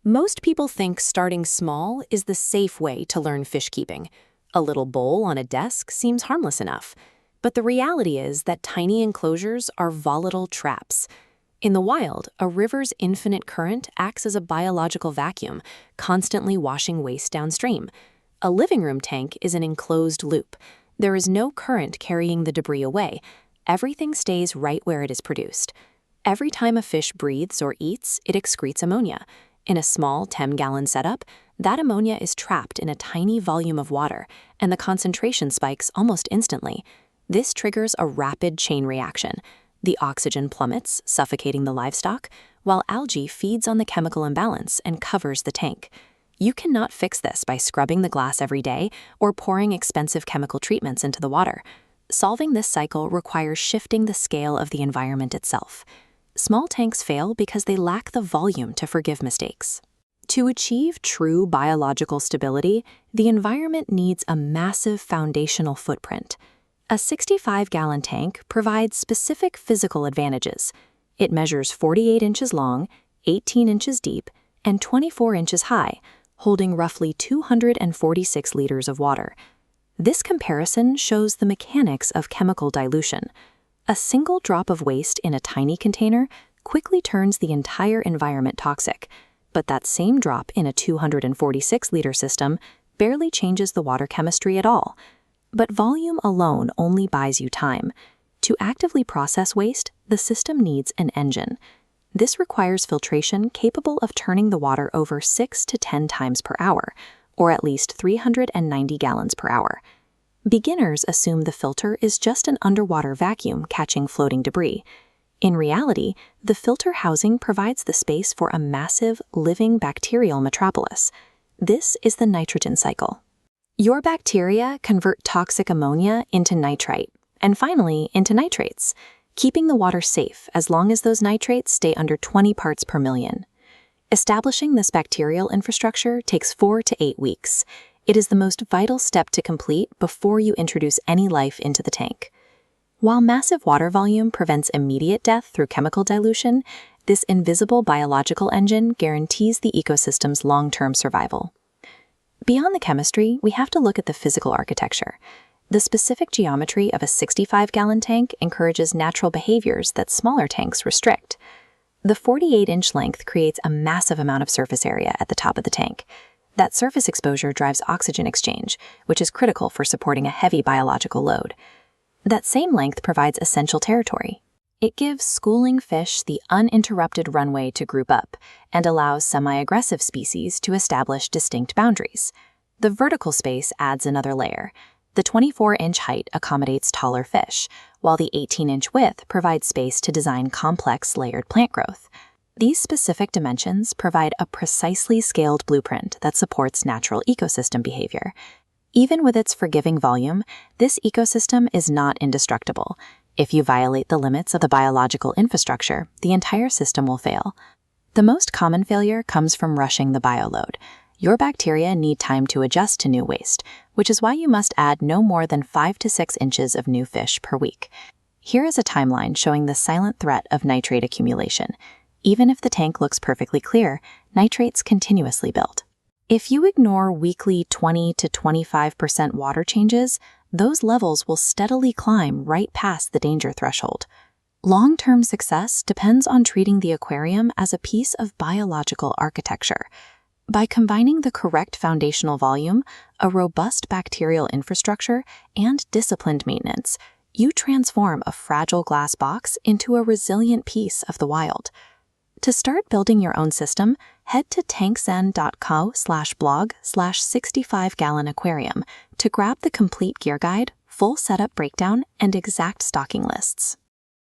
Most people think starting small is the safe way to learn fish keeping. A little bowl on a desk seems harmless enough. But the reality is that tiny enclosures are volatile traps. In the wild, a river's infinite current acts as a biological vacuum, constantly washing waste downstream. A living room tank is an enclosed loop. There is no current carrying the debris away. Everything stays right where it is produced. Every time a fish breathes or eats, it excretes ammonia. In a small 10-gallon setup, that ammonia is trapped in a tiny volume of water, and the concentration spikes almost instantly. This triggers a rapid chain reaction. The oxygen plummets, suffocating the livestock, while algae feeds on the chemical imbalance and covers the tank. You cannot fix this by scrubbing the glass every day or pouring expensive chemical treatments into the water. Solving this cycle requires shifting the scale of the environment itself. Small tanks fail because they lack the volume to forgive mistakes. To achieve true biological stability, the environment needs a massive foundational footprint. A 65-gallon tank provides specific physical advantages. It measures 48 inches long, 18 inches deep, and 24 inches high, holding roughly 246 liters of water. This comparison shows the mechanics of chemical dilution. A single drop of waste in a tiny container quickly turns the entire environment toxic, but that same drop in a 246-liter system barely changes the water chemistry at all. But volume alone only buys you time. To actively process waste, the system needs an engine. This requires filtration capable of turning the water over 6 to 10 times per hour, or at least 390 gallons per hour. Beginners assume the filter is just an underwater vacuum catching floating debris. In reality, the filter housing provides the space for a massive, living bacterial metropolis. This is the nitrogen cycle. Your bacteria convert toxic ammonia into nitrite, and finally into nitrates, keeping the water safe as long as those nitrates stay under 20 parts per million. Establishing this bacterial infrastructure takes 4 to 8 weeks. It is the most vital step to complete before you introduce any life into the tank. While massive water volume prevents immediate death through chemical dilution, this invisible biological engine guarantees the ecosystem's long-term survival. Beyond the chemistry, we have to look at the physical architecture. The specific geometry of a 65-gallon tank encourages natural behaviors that smaller tanks restrict. The 48-inch length creates a massive amount of surface area at the top of the tank. That surface exposure drives oxygen exchange, which is critical for supporting a heavy biological load. That same length provides essential territory. It gives schooling fish the uninterrupted runway to group up and allows semi-aggressive species to establish distinct boundaries. The vertical space adds another layer. The 24-inch height accommodates taller fish, while the 18-inch width provides space to design complex layered plant growth. These specific dimensions provide a precisely scaled blueprint that supports natural ecosystem behavior. Even with its forgiving volume, this ecosystem is not indestructible. If you violate the limits of the biological infrastructure, the entire system will fail. The most common failure comes from rushing the bioload. Your bacteria need time to adjust to new waste, which is why you must add no more than 5 to 6 inches of new fish per week. Here is a timeline showing the silent threat of nitrate accumulation. Even if the tank looks perfectly clear, nitrates continuously build. If you ignore weekly 20 to 25% water changes, those levels will steadily climb right past the danger threshold. Long-term success depends on treating the aquarium as a piece of biological architecture. By combining the correct foundational volume, a robust bacterial infrastructure, and disciplined maintenance, you transform a fragile glass box into a resilient piece of the wild. To start building your own system, head to tankzen.co/blog/65-gallon aquarium to grab the complete gear guide, full setup breakdown, and exact stocking lists.